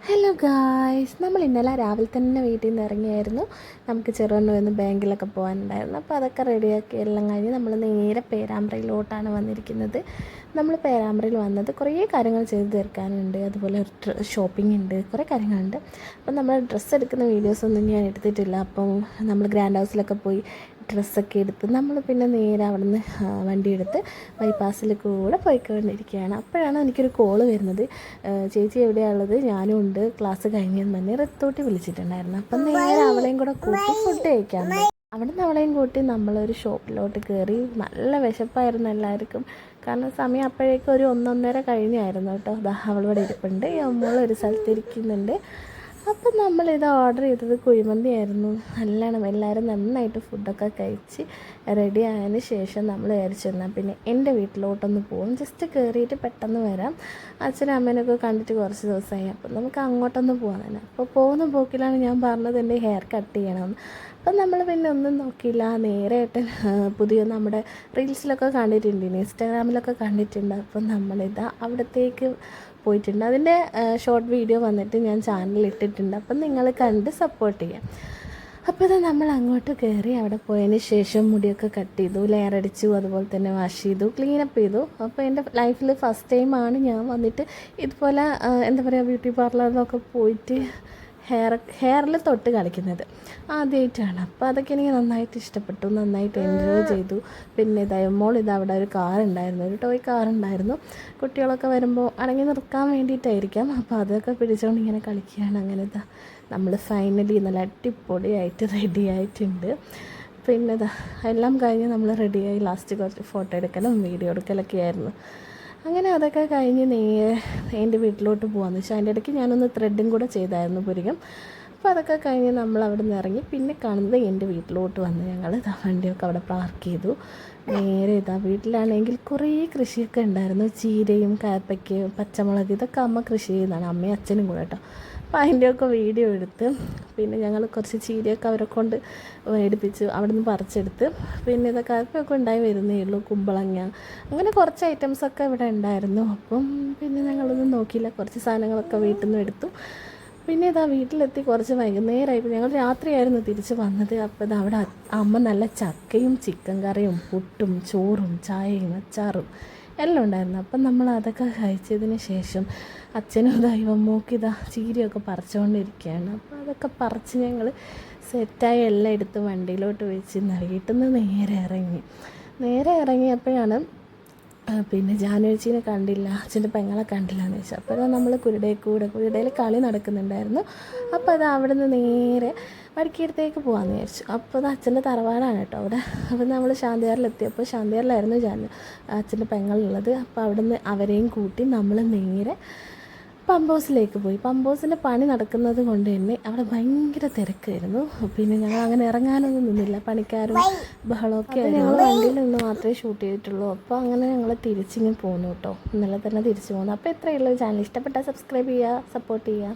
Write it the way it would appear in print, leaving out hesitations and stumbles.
Hello guys, നമ്മൾ ഇന്നലെ രാവിലെ തന്നെ വീട്ടിൽ നിന്ന് ഇറങ്ങിയായിരുന്നു. നമുക്ക് ചെറുവണ്ണൂന്ന് ബാങ്കിലൊക്കെ പോകാനുണ്ടായിരുന്നു. അപ്പോൾ അതൊക്കെ റെഡിയാക്കി എല്ലാം കഴിഞ്ഞ് നമ്മൾ നേരെ പേരാമ്പ്രയിലോട്ടാണ് വന്നിരിക്കുന്നത്. നമ്മൾ പേരാമ്പ്രയിൽ വന്നത് കുറേ കാര്യങ്ങൾ ചെയ്ത് തീർക്കാനുണ്ട്. അതുപോലെ ഷോപ്പിംഗ് ഉണ്ട്, കുറേ കാര്യങ്ങളുണ്ട്. അപ്പം നമ്മൾ ഡ്രസ്സ് എടുക്കുന്ന വീഡിയോസൊന്നും ഞാൻ എടുത്തിട്ടില്ല. അപ്പം നമ്മൾ ഗ്രാൻഡ് ഹൗസിലൊക്കെ പോയി ഡ്രസ്സൊക്കെ എടുത്ത് നമ്മൾ പിന്നെ നേരെ അവിടെ നിന്ന് വണ്ടി എടുത്ത് ബൈപ്പാസിൽ കൂടെ പോയിക്കൊണ്ടിരിക്കുകയാണ്. അപ്പോഴാണ് എനിക്കൊരു കോള് വരുന്നത്. ചേച്ചി എവിടെയാണുള്ളത്? ഞാനും ഉണ്ട്, ക്ലാസ് കഴിഞ്ഞെന്ന് പറഞ്ഞ് റെത്തോട്ടി വിളിച്ചിട്ടുണ്ടായിരുന്നു. അപ്പം നേരെ അവളെയും കൂടെ കൂട്ടി ഫുഡ് കഴിക്കാൻ പോയി. അവിടെ നിന്ന് അവളെയും കൂട്ടി നമ്മളൊരു ഷോപ്പിലോട്ട് കയറി. നല്ല വിശപ്പായിരുന്നു എല്ലാവർക്കും. കാരണം സമയം അപ്പോഴേക്കും ഒരു 1-1:30 കഴിഞ്ഞായിരുന്നു കേട്ടോ. അവളിവിടെ ഇരിപ്പുണ്ട്, ഈ അമ്മോളൊരു സ്ഥലത്തിരിക്കുന്നുണ്ട്. അപ്പം നമ്മളിത് ഓർഡർ ചെയ്തത് കുഴിമന്തി ആയിരുന്നു. നല്ലോണം എല്ലാവരും നന്നായിട്ട് ഫുഡൊക്കെ കഴിച്ച് റെഡി ആയതിന് ശേഷം നമ്മൾ വിചാരിച്ചു എന്നാൽ പിന്നെ എൻ്റെ വീട്ടിലോട്ടൊന്ന് പോകും, ജസ്റ്റ് കയറിയിട്ട് പെട്ടെന്ന് വരാം. അച്ഛനും അമ്മേനൊക്കെ കണ്ടിട്ട് കുറച്ച് ദിവസമായി, അപ്പം നമുക്ക് അങ്ങോട്ടൊന്ന് പോകാൻ തന്നെ. അപ്പോൾ പോകുന്ന പോക്കിലാണ് ഞാൻ പറഞ്ഞത് എൻ്റെ ഹെയർ കട്ട് ചെയ്യണമെന്ന്. അപ്പം നമ്മൾ പിന്നെ ഒന്നും നോക്കിയില്ല, നേരെയായിട്ട് പുതിയ നമ്മുടെ റീൽസിലൊക്കെ കണ്ടിട്ടുണ്ട്, ഇൻസ്റ്റാഗ്രാമിലൊക്കെ കണ്ടിട്ടുണ്ട്. അപ്പം നമ്മളിതാ അവിടത്തേക്ക് പോയിട്ടുണ്ട്. അതിൻ്റെ ഷോർട്ട് വീഡിയോ വന്നിട്ട് ഞാൻ ചാനലിൽ ഇട്ടിട്ടുണ്ട്, അപ്പം നിങ്ങൾ കണ്ട് സപ്പോർട്ട് ചെയ്യാം. അപ്പോൾ ഇത് നമ്മൾ അങ്ങോട്ട് കയറി അവിടെ പോയതിന് ശേഷം മുടിയൊക്കെ കട്ട് ചെയ്തു, ലെയർ അടിച്ചു, അതുപോലെ തന്നെ വാഷ് ചെയ്തു, ക്ലീനപ്പ് ചെയ്തു. അപ്പോൾ എൻ്റെ ലൈഫിൽ ഫസ്റ്റ് ടൈമാണ് ഞാൻ വന്നിട്ട് ഇതുപോലെ എന്താ പറയുക ബ്യൂട്ടി പാർലറിലൊക്കെ പോയിട്ട് ഹെയറിൽ തൊട്ട് കളിക്കുന്നത് ആദ്യമായിട്ടാണ്. അപ്പോൾ അതൊക്കെ എനിക്ക് നന്നായിട്ട് ഇഷ്ടപ്പെട്ടു, നന്നായിട്ട് എൻജോയ് ചെയ്തു. പിന്നെ മോൾ അവിടെ ഒരു കാറുണ്ടായിരുന്നു, ഒരു ടോയ് കാറുണ്ടായിരുന്നു. കുട്ടികളൊക്കെ വരുമ്പോൾ അടങ്ങി നിർക്കാൻ വേണ്ടിയിട്ടായിരിക്കാം. അപ്പോൾ അതൊക്കെ പിടിച്ചുകൊണ്ട് ഇങ്ങനെ കളിക്കുകയാണ്. അങ്ങനെ നമ്മൾ ഫൈനലി നല്ല അടിപൊളിയായിട്ട് റെഡി ആയിട്ടുണ്ട്. പിന്നെ എല്ലാം കഴിഞ്ഞ് നമ്മൾ റെഡിയായി. ലാസ്റ്റ് കുറച്ച് ഫോട്ടോ എടുക്കലും വീഡിയോ എടുക്കലൊക്കെ ആയിരുന്നു. അങ്ങനെ അതൊക്കെ കഴിഞ്ഞ് നേരെ എൻ്റെ വീട്ടിലോട്ട് പോകാമെന്ന് വെച്ചാൽ അതിൻ്റെ ഇടയ്ക്ക് ഞാനൊന്ന് ത്രെഡും കൂടെ ചെയ്തായിരുന്നു പുരികം. അപ്പോൾ അതൊക്കെ കഴിഞ്ഞ് നമ്മൾ അവിടെ നിന്ന് ഇറങ്ങി. പിന്നെ കാണുന്നത് എൻ്റെ വീട്ടിലോട്ട് വന്ന് ഞങ്ങൾ വണ്ടിയൊക്കെ അവിടെ പാർക്ക് ചെയ്തു. നേരെ വീട്ടിലാണെങ്കിൽ കുറേ കൃഷിയൊക്കെ ഉണ്ടായിരുന്നു. ചീരയും കാപ്പയ്ക്കയും പച്ചമുളക് ഇതൊക്കെ അമ്മ കൃഷി ചെയ്യുന്നതാണ്, അമ്മയും അച്ഛനും കൂടെ കേട്ടോ. അപ്പോൾ അതിൻ്റെയൊക്കെ വീഡിയോ എടുത്ത് പിന്നെ ഞങ്ങൾ കുറച്ച് ചീരയൊക്കെ അവരെ കൊണ്ട് മേടിപ്പിച്ചു, അവിടെ നിന്ന് പറിച്ചെടുത്ത്. പിന്നെ ഇതൊക്കെ കാപ്പയൊക്കെ ഉണ്ടായി വരുന്നേ ഉള്ളൂ, കുമ്പളങ്ങ, അങ്ങനെ കുറച്ച് ഐറ്റംസൊക്കെ ഇവിടെ ഉണ്ടായിരുന്നു. അപ്പം പിന്നെ ഞങ്ങളൊന്നും നോക്കിയില്ല, കുറച്ച് സാധനങ്ങളൊക്കെ വീട്ടിൽ നിന്ന് എടുത്തു. പിന്നെ വീട്ടിലെത്തി കുറച്ച് വൈകുന്നേരമായപ്പോൾ ഞങ്ങൾ രാത്രിയായിരുന്നു തിരിച്ച് വന്നത്. അപ്പോൾ അവിടെ അമ്മ നല്ല ചക്കയും ചിക്കൻ കറിയും പുട്ടും ചോറും ചായയും അച്ചാറും എല്ലാം ഉണ്ടായിരുന്നു. അപ്പം നമ്മൾ അതൊക്കെ കഴിച്ചതിന് ശേഷം അച്ഛനും ദൈവമ്മോക്ക് ചീരയൊക്കെ പറിച്ചുകൊണ്ടിരിക്കുകയാണ്. അപ്പോൾ അതൊക്കെ പറിച്ച് ഞങ്ങൾ സെറ്റായി എല്ലാം എടുത്ത് വണ്ടിയിലോട്ട് വെച്ച് വീട്ടിൽ നിന്ന് നേരെ ഇറങ്ങിയപ്പോഴാണ് പിന്നെ ജാനുവച്ചിനെ കണ്ടില്ല, അച്ഛൻ്റെ പെങ്ങളെ കണ്ടില്ല എന്ന് വെച്ചാൽ. അപ്പോൾ നമ്മൾ കുരുടയിൽ കളി നടക്കുന്നുണ്ടായിരുന്നു. അപ്പോൾ അവിടെ നിന്ന് നേരെ വടക്കേടത്തേക്ക് പോകാമെന്ന് വിചാരിച്ചു. അപ്പോൾ അച്ഛൻ്റെ തറവാടാണ് കേട്ടോ അവിടെ. അപ്പോൾ നമ്മൾ ശാന്തിയാറിലെത്തിയപ്പോൾ ശാന്തിയാറിലായിരുന്നു അച്ഛൻ്റെ പെങ്ങളുള്ളത്. അപ്പോൾ അവിടെ നിന്ന് അവരെയും കൂട്ടി നമ്മൾ നേരെ പമ്പ് പോയി. പമ്പ് പണി നടക്കുന്നത് കൊണ്ട് തന്നെ അവിടെ ഭയങ്കര തിരക്കായിരുന്നു. പിന്നെ ഞങ്ങൾ അങ്ങനെ ഇറങ്ങാനൊന്നും നിന്നില്ല, പണിക്കാരും ബഹളമൊക്കെ ആയിരുന്നു. ഞങ്ങൾ വണ്ടിയിൽ നിന്ന് മാത്രമേ ഷൂട്ട് ചെയ്തിട്ടുള്ളൂ. അപ്പോൾ അങ്ങനെ ഞങ്ങൾ തിരിച്ചിങ്ങനെ പോന്നു കേട്ടോ. ഇന്നലെ തന്നെ തിരിച്ചു പോകുന്നു. അപ്പോൾ ഇത്രയുള്ള ചാനൽ ഇഷ്ടപ്പെട്ടാൽ സബ്സ്ക്രൈബ് ചെയ്യുക, സപ്പോർട്ട് ചെയ്യുക.